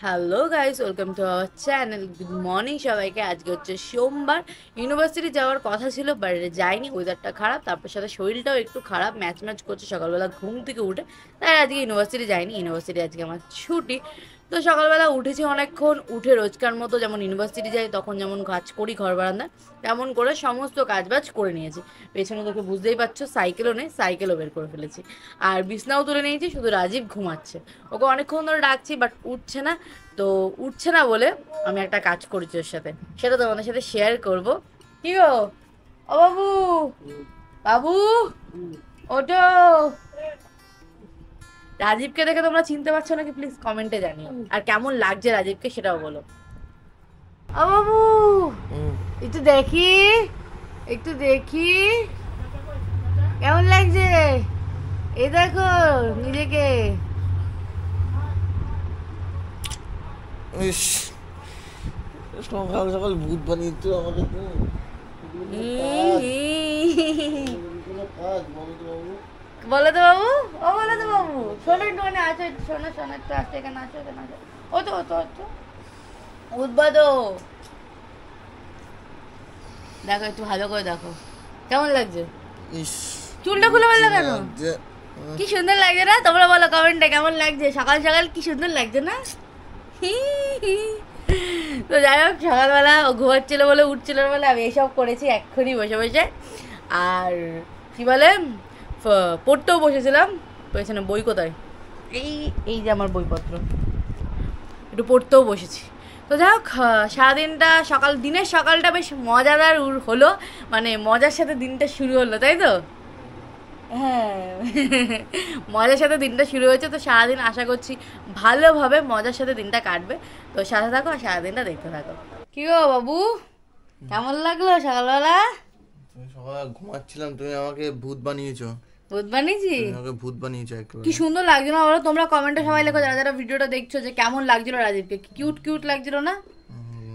Hello guys, welcome to our channel. Good morning সবাইকে। আজকে হচ্ছে সোমবার। ইউনিভার্সিটি যাওয়ার কথা ছিল, বাট যাইনি, ওয়েদারটা খারাপ, তারপর সাথে শরীরটাও একটু খারাপ, ম্যাচ ম্যাচ করছে সকালবেলা ঘুম থেকে উঠে, তাই আজকে ইউনিভার্সিটি যাইনি। ইউনিভার্সিটি আজকে আমার ছুটি। তো সকালবেলা উঠেছি অনেকক্ষণ, উঠে রোজকার মতো যেমন ইউনিভার্সিটি যাই তখন যেমন কাজ করি ঘর বারান্দায়, তেমন করে সমস্ত কাজবাজ করে নিয়েছি। পেছনে তোকে বুঝতেই পারছো সাইকেলও নেই, সাইকেলও বের করে ফেলেছি, আর বিছনাও তুলে নিয়েছি, শুধু রাজীব ঘুমাচ্ছে। ওকে অনেকক্ষণ ধরে ডাকছি বাট উঠছে না। তো উঠছে না বলে আমি একটা কাজ করেছি ওর সাথে, সেটা তোমাদের সাথে শেয়ার করব। কি গো, ও বাবু, বাবু ওঠো। রাজীবকে দেখে তোমরা চিনতে পারছো নাকি প্লিজ কমেন্টে জানিও, আর কেমন লাগছে রাজীবকে সেটাও বলো। ও বাবু, একটু দেখি, একটু দেখি কেমন লাগছে। এই দেখো নিজেকে। সকাল সকাল ভূত বানিয়ে দিচ্ছ আমাকে। বলো তো বাবু, ও বলো তো বাবু, শোনো একটু, মানে আসো একটু, শোনো শোনো একটু, আসো এখানে, আসো এখানে, আসো। ও তো ও তো ও তো উদ্বাদো, দেখো একটু ভালো করে দেখো কেমন লাগছে। চুলটা খুলে বললো কেন? কি সুন্দর লাগছে না? তোমরা বলো কমেন্টে কেমন লাগছে। সকাল সকাল কি সুন্দর লাগছে না? তো যাই হোক, সকালবেলা ও ঘুমাচ্ছিল বলে, উঠছিল বলে আমি এইসব করেছি এক্ষুনি বসে বসে। আর কি বলে, পড়তেও বসেছিলাম। পেছনে বই কোথায়? এই এই যে আমার বইপত্র, একটু পড়তেও বসেছি। তো যাই হোক, সারাদিনটা দিনের সকালটা বেশ মজাদার হলো, মানে মজার সাথে দিনটা শুরু হলো, তাই তো? হ্যাঁ, মজার সাথে দিনটা শুরু হয়েছে। তো সারাদিন আশা করছি ভালোভাবে মজার সাথে দিনটা কাটবে। তো সাথে থাকো আর সারাদিনটা দেখতে থাকো। কি গো বাবু, কেমন লাগলো সকালবেলা? তুমি সকাল ঘুমাচ্ছিলাম, তুমি আমাকে ভূত বানিয়েছো। ভূত বানিয়েছি? আমাকে ভূত বানিয়েছো একেবারে। কি সুন্দর লাগছিল না বলো? তোমরা কমেন্টে সবাই লেখো যারা যারা ভিডিওটা দেখছো, যে কেমন লাগছিল রাজীবকে। কিউট কিউট লাগছিল না?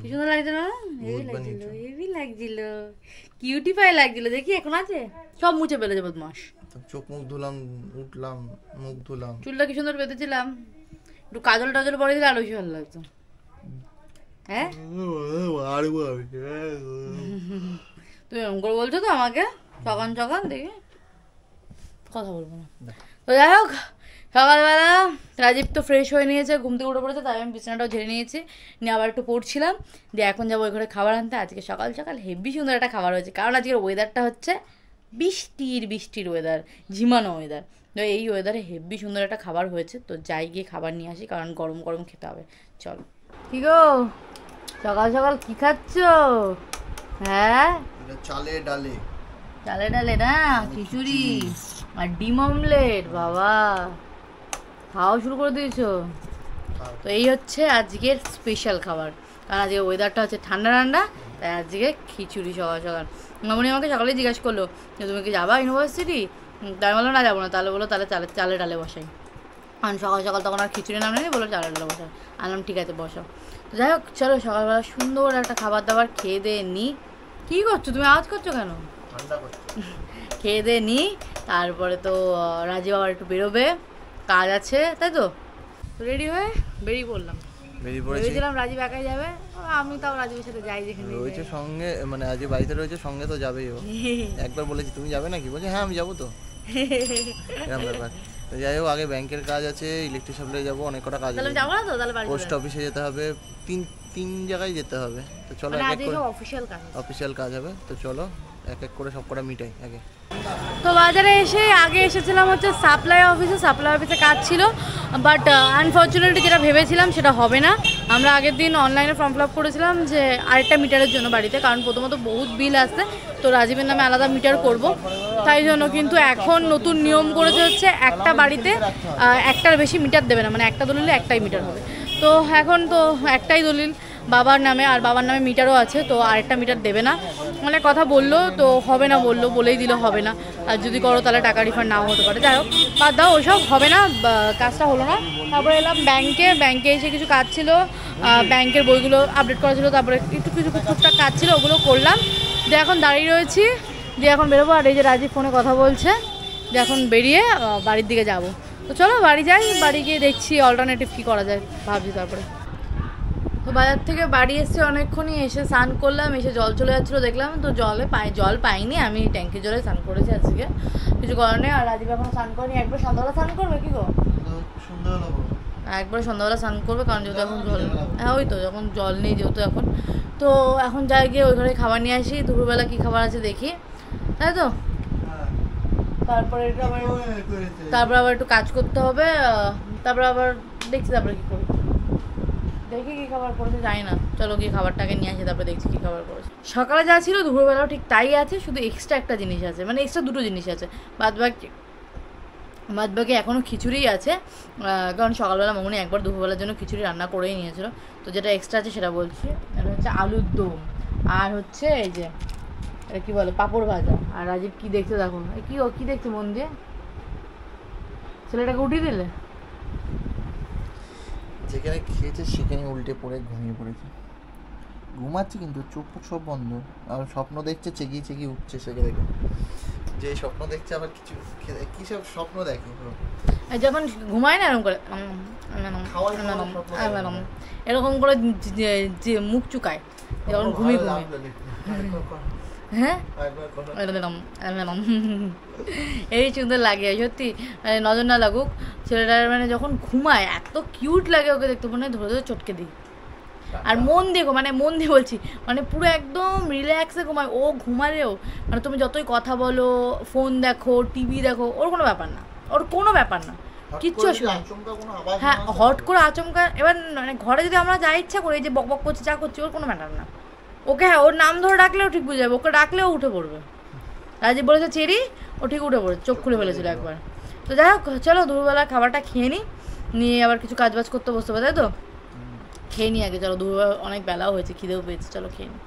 কি সুন্দর লাগছিল না? হেভি লাগছিল, হেভি লাগছিল, কিউটিফাই লাগছিল। দেখি এখন আছে, সব মুছে ফেলেছে বদমাস। চোখ মুখ ধুলাম, উঠলাম, মুখ ধুলাম, চুলটা কি সুন্দর বেঁধেছিলাম, একটু কাজল টাজল পরে দিলে আরো বেশি ভালো লাগতো। হ্যাঁ, তুমি এরকম করে বলছো তো আমাকে সকাল সকাল, দেখি কথা বলবো না। তো যাই হোক, সকালবেলা রাজীব তো ফ্রেশ হয়ে নিয়েছে, ঘুম থেকে উঠে পড়েছে, তাই আমি বিছানাটাও ঝেড়ে নিয়েছি, নিয়ে আবার একটু পড়ছিলাম। দিয়ে এখন যাবো ওই ঘরে খাবার আনতে। আজকে সকাল সকাল হেভি সুন্দর একটা খাবার হয়েছে, কারণ আজকের ওয়েদারটা হচ্ছে বৃষ্টির ওয়েদার, ঝিমানো ওয়েদার। তো এই ওয়েদারে হেভি সুন্দর একটা খাবার হয়েছে। তো যাই গিয়ে খাবার নিয়ে আসি, কারণ গরম গরম খেতে হবে। চলো। কি গো, সকাল সকাল কি খাচ্ছ? হ্যাঁ, চালে ডালে, চালে ডালে না, খিচুড়ি আর ডিম অমলেট। বাবা, খাওয়া শুরু করে দিয়েছো? তো এই হচ্ছে আজকের স্পেশাল খাবার, কারণ আজকে ওয়েদারটা হচ্ছে ঠান্ডা ঠান্ডা, তাই আজকে খিচুড়ি সকাল সকাল। মামনি আমাকে সকালে জিজ্ঞাসা করলো যে তুমি কি যাবা ইউনিভার্সিটি? তাই বললো না যাবো না। তাহলে বলো তাহলে চালে ডালে বসাই। কারণ সকাল সকাল তখন আর খিচুড়ি নাম নেই, বলো চালে ডালে বসাই। আনলাম ঠিক আছে বসাও। তো যাই হোক, চলো সকালবেলা সুন্দর একটা খাবার দাবার খেয়ে দিয়ে নিই। কী করছো তুমি, আওয়াজ করছো কেন? খেয়ে দিয়ে নিই, তারপরে তো রাজীব আবার একটু বেরোবে, কাজ আছে, তাই তো? রেডি হয়ে বেরিয়ে পড়লাম। ভেবেছিলাম রাজীব একাই যাবে, আমি তাও রাজীবের সাথে যাই যেখানে রয়েছে সঙ্গে, মানে আজ বাড়িতে রয়েছে সঙ্গে, তো যাবেই ও। একবার বলেছি তুমি যাবে নাকি, বলছে হ্যাঁ আমি যাবো। তো এরকম ব্যাপার। তো যাই হোক, আগে ব্যাংকের কাজ আছে, ইলেকট্রিক সাপ্লাই যাবো, অনেক কটা কাজ আছে। যাবো না তো, তাহলে পোস্ট অফিসে যেতে হবে, তিন জায়গায় যেতে হবে। তো চলো, এক এক করে অফিসিয়াল কাজ হবে। তো চলো এক এক করে সব কটা মিটাই আগে। তো বাজারে আগে এসেছিলাম হচ্ছে সাপ্লাই অফিসে কাজ ছিল, বাট আনফর্চুনেটলি যেটা ভেবেছিলাম সেটা হবে না। আমরা আগের দিন অনলাইনে ফর্ম ফিল আপ করেছিলাম যে আরেকটা মিটারের জন্য বাড়িতে, কারণ প্রথমত বহুত বিল আসছে, তো রাজীবের নামে আলাদা মিটার করব, তাই জন্য। কিন্তু এখন নতুন নিয়ম করেছে হচ্ছে একটা বাড়িতে একটার বেশি মিটার দেবে না, মানে একটা দলিলে একটাই মিটার হবে। তো এখন তো একটাই দলিল বাবার নামে, আর বাবার নামে মিটারও আছে, তো আরেকটা মিটার দেবে না, মানে কথা বললো, তো হবে না বললো, বলেই দিল হবে না, আর যদি করো তাহলে টাকা রিফান্ড নাও হতে পারে। যাই হোক, বাদ দাও, ওসব হবে না, কাজটা হলো না। তারপরে এলাম ব্যাংকে এসে কিছু কাজ ছিল, ব্যাংকের বইগুলো আপডেট করা ছিল, তারপরে কিছু টুকটাক কাজ ছিল, ওগুলো করলাম। দিয়ে এখন দাঁড়িয়ে রয়েছি, দিয়ে এখন বেরোবো। আর এই যে রাজীব ফোনে কথা বলছে, দিয়ে এখন বেরিয়ে বাড়ির দিকে যাব। তো চলো বাড়ি যাই, বাড়ি গিয়ে দেখছি অল্টারনেটিভ কী করা যায়, ভাবছি। তারপরে তো বাজার থেকে বাড়ি এসে অনেকক্ষণই, এসে স্নান করলাম, এসে জল চলে যাচ্ছিলো দেখলাম, তো জল পাইনি, আমি ট্যাঙ্কি জলে স্নান করেছি আজকে, কিছু করার নেই। আর রাজীব এখনো স্নান করেনি, একবার সন্ধ্যাবেলা স্নান করবে কি গো? একবার সন্ধ্যাবেলা স্নান করবে, কারণ যেহেতু এখন জল, হ্যাঁ ওই তো যখন জল নেই যেহেতু এখন, তো এখন যাই গিয়ে ওই ঘরে খাবার নিয়ে আসি, দুপুরবেলা কী খাবার আছে দেখি, তাই তো। তারপরে আবার একটু কাজ করতে হবে, তারপরে আবার দেখছি তারপরে কী করি, দেখি কী খাবার করেছে জানি না, চলো গিয়ে খাবারটাকে নিয়ে আসি, তারপরে দেখছি কী খাবার করেছে। সকালে যা ছিল দুপুরবেলাও ঠিক তাই আছে, শুধু এক্সট্রা একটা জিনিস আছে, মানে এক্সট্রা দুটো জিনিস আছে, বাদবাকি এখনও খিচুড়িই আছে, কারণ সকালবেলা মামুনি একবার দুপুরবেলার জন্য খিচুড়ি রান্না করেই নিয়েছিল। তো যেটা এক্সট্রা আছে সেটা বলছি, এটা হচ্ছে আলুর দম, আর হচ্ছে এই যে এটা কী বলে পাঁপড় ভাজা। আর রাজীব কী দেখছে দেখো, কী দেখছে মন দিয়ে, ছেলেটাকে উঠিয়ে দিলে, যেখানে খেয়েছে সেখানে উল্টে পড়ে ঘুমিয়ে পড়েছে, ঘুমাচ্ছে কিন্তু চোখ সব বন্ধ, আর স্বপ্ন দেখছে, চেগিয়ে উঠছে সেকে দেখে, যে স্বপ্ন দেখছে আবার কিছু কী সব স্বপ্ন দেখে যখন ঘুমায় না এরকম করে, এরকম করে যে মুখ চুকায় যখন ঘুমিয়ে হ্যাঁ এই সুন্দর লাগে সত্যি, নজর না লাগুক ছেলেটার, মানে যখন ঘুমায় এত কিউট লাগে ওকে দেখতে, মনে হয় ধরে ধরে চটকে দিই। আর মন দিয়ে বলছি, মানে পুরো একদম রিল্যাক্সে ঘুমায় ও, ঘুমালেও মানে তুমি যতই কথা বলো, ফোন দেখো, টিভি দেখো, ওর কোনো ব্যাপার না, কিচ্ছু অসুবিধা। হ্যাঁ, হট করে আচমকা, এবার মানে ঘরে যদি আমরা যা ইচ্ছা করি, যে বক বক করছি যা করছি, ওর কোনো ম্যাটার না। ওকে হ্যাঁ, ওর নাম ধরে ডাকলেও ঠিক বুঝে যাবে, ওকে ডাকলেও উঠে পড়বে। রাজীব বলেছে চেরি, ও ঠিক উঠে পড়ে, চোখ খুলে ফেলেছিল একবার। তো যাই হোক, চলো দুপুরবেলা খাবারটা খেয়ে নিয়ে আবার কিছু কাজবাজ করতে বসতে হবে, তাই তো খেয়ে নিই আগে, চলো দুপুরবেলা অনেক বেলাও হয়েছে, খিদেও পেয়েছে, চলো খেয়ে নিই।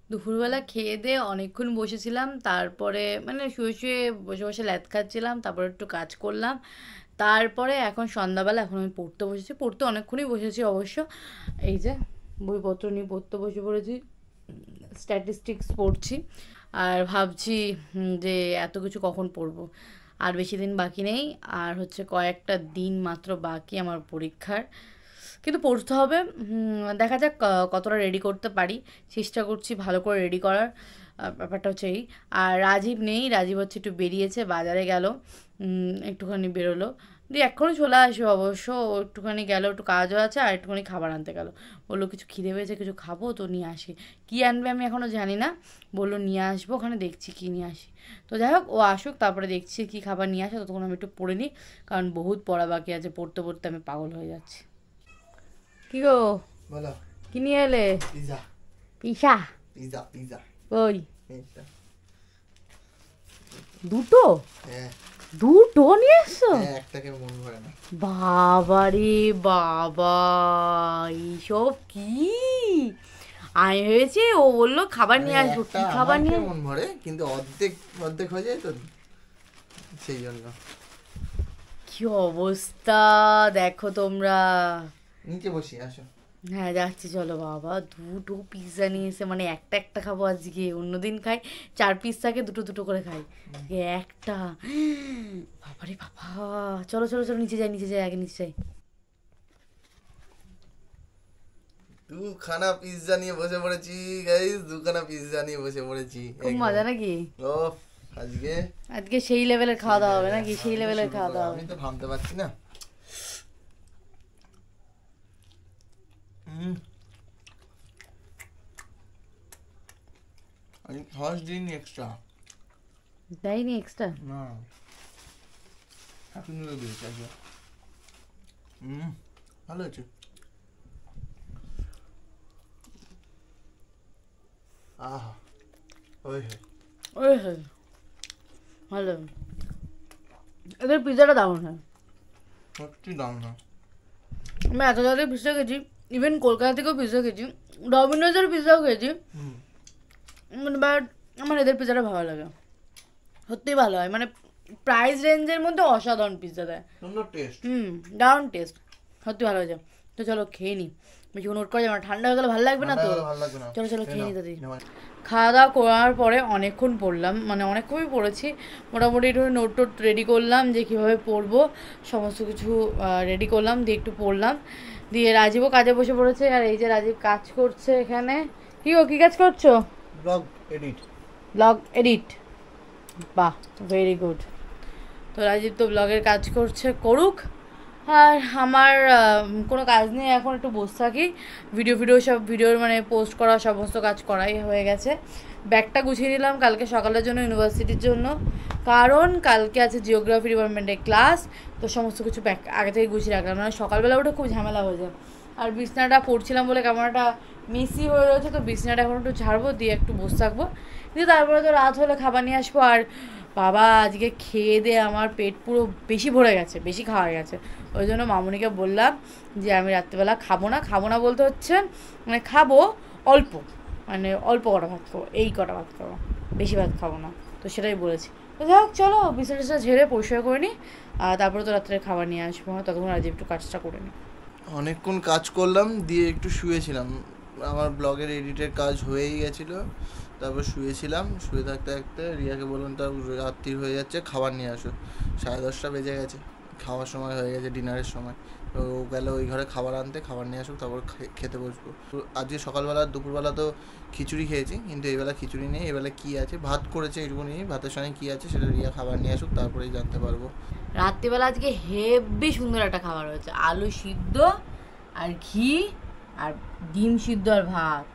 দুপুরবেলা খেয়ে দিয়ে অনেকক্ষণ বসেছিলাম, তারপরে মানে শুয়ে বসে ল্যাদ খাচ্ছিলাম, তারপরে একটু কাজ করলাম, তারপরে এখন সন্ধ্যাবেলা, এখন আমি পড়তে অনেকক্ষণই বসেছি অবশ্য, এই যে বইপত্র নিয়ে পড়তে বসে পড়েছি, স্ট্যাটিস্টিক্স পড়ছি, আর ভাবছি যে এত কিছু কখন পড়বো, আর বেশি দিন বাকি নেই, আর হচ্ছে কয়েকটা দিন মাত্র বাকি আমার পরীক্ষার, কিন্তু পড়তে হবে, দেখা যাক কতটা রেডি করতে পারি, চেষ্টা করছি ভালো করে রেডি করার, ব্যাপারটা হচ্ছে এই। আর রাজীব নেই, রাজীব হচ্ছে একটু বেরিয়েছে, বাজারে গেল, একটুখানি বেরোলো, দিয়ে এক্ষুনি চলে আসবে অবশ্য, ও একটুখানি গেল, একটু কাজও আছে, আর একটুখানি খাবার আনতে গেল, বললো কিছু খিদে পেয়েছে, কিছু খাবো, তো নিয়ে আসি, কী আনবে আমি এখনও জানি না, বললো নিয়ে আসবো, ওখানে দেখছি কী নিয়ে আসি। তো যাই হোক, ও আসুক, তারপরে দেখছি কী খাবার নিয়ে আসে, ততক্ষণ আমি একটু পড়ে নিই, কারণ বহুত পড়া বাকি আছে, পড়তে পড়তে আমি পাগল হয়ে যাচ্ছি। কি গো, বলো কি নিয়ে এলে? পিজা। ওই দুটো নিয়ে এসছো? বাবা রে বাবা, এইসব কি? আমি ভেবেছি ও বললো খাবার নিয়ে আসবো, কি খাবার নিয়ে, মন ভরে কিন্তু অর্ধেক হয়ে যায় তো, সেই জন্য। কি অবস্থা দেখো তোমরা, নিচে বসি, আসো। হ্যাঁ যাচ্ছি, চলো। বাবা দুটো পিৎজা নিয়ে এসে, মানে একটা খাবো আজকে, অন্যদিন খাই 4 পিস থাকে, দুটো করে খাই, একটা, বাবারে বাবা, চলো নিচে যাই, আগে নিচে যাই। দুখানা পিৎজা নিয়ে বসে পড়েছি গাইস, খুব মজা নাকি? ও আজকে সেই লেভেলের খাওয়া দাওয়া হবে নাকি? সেই লেভেলের খাওয়া দাওয়া হবে, আমি তো ভাবতে পারছি না। আমি ফার্স্ট দিন এক্সট্রা দেয়নি, এক্সট্রা না, হ্যাপি নিউ ইয়ার দিয়েছে আজকে। ভালো হয়েছে। আহা, ওই ভালো, এদের পিৎজাটা দারুণ হয়, সত্যি দাম না। আমি এত জায়গায় পিৎজা খেয়েছি, ইভেন কলকাতা থেকেও পিৎজা খেয়েছি, ডমিনোজের পিৎজাও খেয়েছি, বাট আমার এদের পিৎজাটা ভালো লাগে, সত্যিই ভালো হয়, মানে প্রাইস রেঞ্জের মধ্যে অসাধারণ পিৎজা দেয়, সুন্দর টেস্ট, দারুণ টেস্ট, সত্যি ভালো হয়েছে। তো চলো খেয়ে নিই, বেশিক্ষণ ওয়েট করা যাবে না, ঠান্ডা হয়ে গেলে ভালো লাগবে না তো, চলো খেয়ে নিই। দাদি খাওয়া দাওয়া করার পরে অনেকক্ষণ পড়লাম, মানে অনেকক্ষণই পড়েছি, মোটামুটি একটু নোট রেডি করলাম যে কীভাবে পড়বো, সমস্ত কিছু রেডি করলাম, দিয়ে একটু পড়লাম, দিয়ে রাজীবও কাজে বসে পড়েছে, আর এই যে রাজীব কাজ করছে এখানে। কি কাজ করছো? Blog edit. ব্লগ এডিট, বাহ ভেরি গুড। তো রাজীব তো ব্লগের কাজ করছে, করুক। আর আমার কোনো কাজ নেই, এখন একটু বসে থাকি। ভিডিওর মানে পোস্ট করা সমস্ত কাজ করাই হয়ে গেছে। ব্যাগটা গুছিয়ে নিলাম কালকে সকালের জন্য, ইউনিভার্সিটির জন্য, কারণ কালকে আছে জিওগ্রাফি ডিপার্টমেন্টের ক্লাস। তো সমস্ত কিছু ব্যাগ আগে থেকে গুছিয়ে রাখলাম, মানে সকালবেলা উঠে খুব ঝামেলা হয়ে যায়। আর বিছনাটা পড়ছিলাম বলে কেমন একটা মেসি হয়ে রয়েছে, তো বিছনাটা এখন একটু ঝাড়বো, দিয়ে একটু বসে থাকবো। কিন্তু তারপরে তো রাত হলে খাবার নিয়ে আসবো। আর বাবা আজকে খেয়ে দিয়ে আমার পেট পুরো বেশি ভরে গেছে, বেশি খাওয়া গেছে। ওই জন্য মামুনিকে বললাম যে আমি রাত্রিবেলা খাবো না বলতে হচ্ছে মানে খাবো অল্প, মানে অল্প কটা ভাত খাবো, এই কটা ভাত খাবো, বেশি ভাত খাবো না। তো সেটাই বলেছি। তো যাই হোক, চলো বিছানা ঝেড়ে পরিষ্কার করে নিই, আর তারপরে তো রাত্রে খাবার নিয়ে আসবো, ততক্ষণ আজ একটু কাজটা করে নিই। অনেকক্ষণ কাজ করলাম, দিয়ে একটু শুয়েছিলাম। আমার ব্লগের এডিটের কাজ হয়েই গেছিলো, তারপর শুয়েছিলাম। শুয়ে থাকতে থাকতে রিয়াকে বললাম তার রাত্রি হয়ে যাচ্ছে, খাবার নিয়ে আসো। 10:30 বেজে গেছে, খাওয়ার সময় হয়ে গেছে, ডিনারের সময়। তো ও গেলে ওই ঘরে খাবার আনতে, খাবার নিয়ে আসুক, তারপর খেতে বসবো। তো আজকে সকালবেলা দুপুরবেলা তো খিচুড়ি খেয়েছি, কিন্তু এইবেলা খিচুড়ি নেই। এবেলা কী আছে, ভাত করেছে এইটুকু নিয়ে, ভাতের সঙ্গে কী আছে সেটা রিয়া খাবার নিয়ে আসুক, তারপরেই জানতে পারবো। রাত্রিবেলা আজকে হেভি সুন্দর একটা খাবার হয়েছে, আলু সিদ্ধ আর ঘি আর ডিম সিদ্ধ আর ভাত।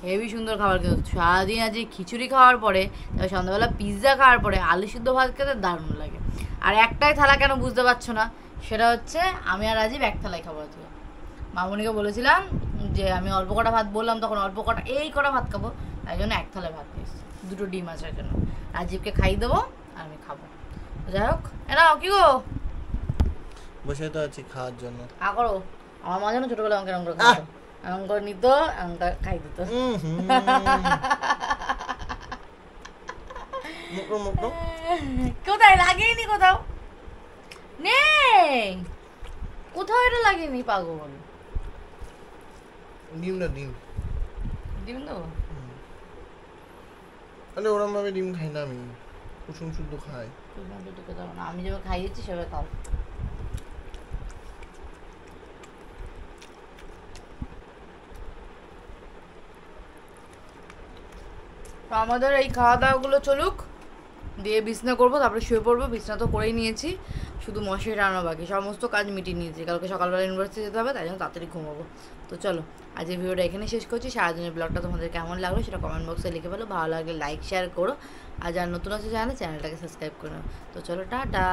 হেভি সুন্দর খাবার খেতে। সারাদিন আজকে খিচুড়ি খাওয়ার পরে, তারপর সন্ধ্যাবেলা পিৎজা খাওয়ার পরে আলু সিদ্ধ ভাত খেতে দারুণ লাগে। আর একটাই থালা কেন বুঝতে পারছো না, সেটা হচ্ছে আমি আর রাজীব এক থালায় খাবো আজকে। মামুনিকে বলেছিলাম যে আমি অল্প কটা ভাত বললাম, তখন অল্প কটা এই কটা ভাত খাবো, তাই জন্য এক থালায় ভাত খেয়েছি, 2টো ডিম আসার জন্য। রাজীবকে খাইয়ে দেবো আর আমি খাবো। যাই হোক, এরা কি গো বসে তো আছি খাওয়ার জন্য। করো, আমার মা যেন ছোটবেলা আমাকে এরকম করে খাওয়াতো, এরকম করে নিত, এরকম করে খাই দিত। কোথায় লাগেনি, কোথাও নেই, কোথাও এটা লাগেনি পাগল। ডিম না ডিম ডিম দেবো? আরে ওরম ভাবে ডিম খাই না আমি, কুসুম শুদ্ধ খাই। আমি যেভাবে খাইয়েছি সেভাবে খাও। তো আমাদের এই খাওয়া দাওয়াগুলো চলুক, দিয়ে বিছনা করবো, তারপরে শুয়ে পড়বো। বিছনা তো করেই নিয়েছি, শুধু মশারি টানানো বাকি, সমস্ত কাজ মিটিয়ে নিয়েছি। কালকে সকালবেলা ইউনিভার্সিটি যেতে হবে, তাই জন্য তাড়াতাড়ি ঘুমাবো। তো চলো আজ এই ভিডিওটা এখানে শেষ করছি। সারাদিনের ব্লগটা তোমাদের কেমন লাগলো সেটা কমেন্ট বক্সে লিখে ফেলো, ভালো লাগলে লাইক শেয়ার করো, আর যারা নতুন আছে চ্যানেলটাকে সাবস্ক্রাইব করে নাও। তো চলো, টাটা।